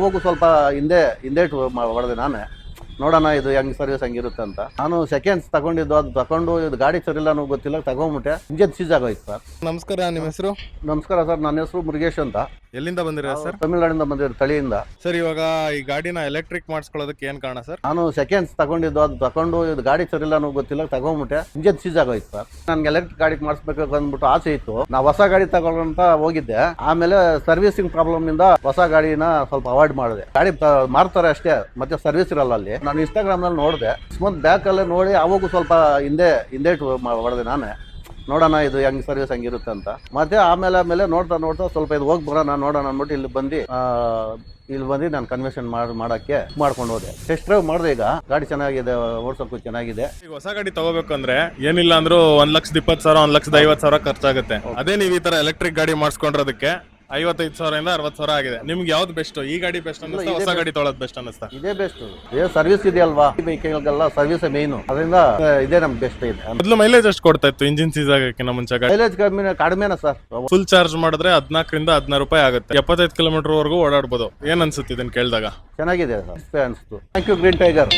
ಹೋಗು ಸ್ವಲ್ಪ ಹಿಂದೆ ಹೊಡೆದೆ ನಾನೇ ನೋಡೋಣ ಇದು ಹೆಂಗ್ ಸರ್ವಿಸ್ ಹಂಗಿರುತ್ತೆ ಅಂತ. ನಾನು ಸೆಕೆಂಡ್ಸ್ ತಗೊಂಡಿದ್ದು, ಅದು ತಗೊಂಡು ಇದು ಗಾಡಿ ಸರಿಯಿಲ್ಲ ಅನ್ನೋ ಗೊತ್ತಿಲ್ಲ, ತಗೊಂಡ್ಬಿಟ್ಟೆ. ಇಂಜನ್ ಸೀಸ್ ಆಗೋಯ್ತು ಸರ್. ನಮಸ್ಕಾರ, ನಿಮ್ಮ ಹೆಸರು? ನಮಸ್ಕಾರ ಸರ್, ನನ್ನ ಹೆಸರು ಮುರುಗೇಶ್ ಅಂತ. ಎಲ್ಲಿಂದ ಬಂದಿರ ಸರ್? ತಮಿಳ್ನಾಡಿಂದ ಬಂದಿರೋ, ತಳಿಯಿಂದ. ಸರ್, ಇವಾಗ ಈ ಗಾಡಿನ ಎಲೆಕ್ಟ್ರಿಕ್ ಮಾಡಿಸ್ಕೊಳ್ಳೋದಕ್ಕೆ ಏನ್ ಕಾರಣ ಸರ್? ನಾನು ಸೆಕೆಂಡ್ಸ್ ತಗೊಂಡಿದ್ದು, ಅದು ತಗೊಂಡು ಇದು ಗಾಡಿ ಸರಿಯಿಲ್ಲ ಅನ್ನೋ ಗೊತ್ತಿಲ್ಲ, ತಗೊಂಡ್ಬಿಟ್ಟೆ. ಇಂಜನ್ ಸೀಸ್ ಆಗೋಯ್ತು ಸರ್. ನನ್ಗೆ ಎಲೆಕ್ಟ್ರಿಕ್ ಗಾಡಿ ಮಾಡಿಸ್ಬೇಕು ಅಂದ್ಬಿಟ್ಟು ಆಸೆ ಇತ್ತು. ನಾ ಹೊಸ ಗಾಡಿ ತಗೊಳ್ಳೋಂತ ಹೋಗಿದ್ದೆ. ಆಮೇಲೆ ಸರ್ವಿಸಿಂಗ್ ಪ್ರಾಬ್ಲಮ್ ನಿಂದ ಹೊಸ ಗಾಡಿನ ಸ್ವಲ್ಪ ಅವಾಯ್ಡ್ ಮಾಡಿದೆ. ಗಾಡಿ ಮಾರ್ತಾರೆ ಅಷ್ಟೇ, ಮತ್ತೆ ಸರ್ವಿಸ್ ಇರಲ್ಲ ಅಲ್ಲಿ. ನಾನು ಇನ್ಸ್ಟಾಗ್ರಾಮ್ ನಲ್ಲಿ ನೋಡಿದೆ, ಬ್ಯಾಕ್ ಅಲ್ಲೇ ನೋಡಿ ಅವಾಗೂ ಸ್ವಲ್ಪ ಹಿಂದೆ ಹೊಡೆದೆ ನಾನೇ ನೋಡೋಣ ಇದು ಹೆಂಗ್ ಸರ್ವಿಸ್ ಹಂಗಿರುತ್ತೆ ಅಂತ. ಮತ್ತೆ ಆಮೇಲೆ ನೋಡ್ತಾ ಸ್ವಲ್ಪ ಇದು ಹೋಗಿ ಬರೋಣ ನೋಡೋಣ ಅಂದ್ಬಿಟ್ಟು ಇಲ್ಲಿ ಬಂದು ನಾನು ಕನ್ವೆನ್ಷನ್ ಮಾಡಕ್ಕೆ ಮಾಡ್ಕೊಂಡು ಹೋದೆ. ಟೆಸ್ಟ್ ಡ್ರೈವ್ ಮಾಡಿದೆ. ಈಗ ಗಾಡಿ ಚೆನ್ನಾಗಿದೆ, ಓಡಿಸೋಕ್ಕೂ ಚೆನ್ನಾಗಿದೆ. ಈಗ ಹೊಸ ಗಾಡಿ ತಗೋಬೇಕು ಅಂದ್ರೆ ಏನಿಲ್ಲ ಅಂದ್ರೂ 1,20,000 1,50,000 ಖರ್ಚಾಗುತ್ತೆ. ಅದೇ ನೀವು ಈ ತರ ಎಲೆಕ್ಟ್ರಿಕ್ ಗಾಡಿ ಮಾಡಿಸ್ಕೊಂಡಿರೋದಕ್ಕೆ 55,000 ಇಂದ 60,000 ಆಗಿದೆ. ನಿಮ್ಗೆ ಯಾವ್ದು ಬೆಸ್ಟ್? ಈ ಗಾಡಿ ಬೆಸ್ಟ್ ಅನ್ನಿಸ್ತಾ, ಹೊಸ ಗಾಡಿ ತೊಗೊಳೋದು ಬೆಸ್ಟ್ ಅನ್ನಿಸ್ತಾ? ಇದೇ ಬೆಸ್ಟ್. ಸರ್ವಿಸ್ ಇದೆಯಲ್ವಾ, ವೆಹಿಕಲ್ಗೆಲ್ಲ ಸರ್ವಿಸ್ ಮೇನು, ಅದರಿಂದ ಇದೇ ನಮ್ಗೆ ಬೆಸ್ಟ್ ಇದೆ. ಮೊದಲು ಮೈಲೇಜ್ ಎಷ್ಟು ಕೊಡ್ತಾ ಇತ್ತು ಇಂಜಿನ್ ಸೀಸ್ ಆಗಕ್ಕಿಂತ ಮುಂಚೆ? ಮೈಲೇಜ್ ಕಡಿಮೆನಾ ಸರ್? ಫುಲ್ ಚಾರ್ಜ್ ಮಾಡಿದ್ರೆ 14 ರಿಂದ 16 ರೂಪಾಯಿ ಆಗುತ್ತೆ. 75 ಕಿಲೋಮೀಟರ್ ವರೆಗೂ ಓಡಾಡ್ಬೋದು. ಏನ್ ಅನ್ಸುತ್ತೆ ಇದನ್ನ ಕೇಳಿದಾಗ? ಚೆನ್ನಾಗಿದೆ ಸರ್, ಅನಿಸ್ತು. Thank you green tiger.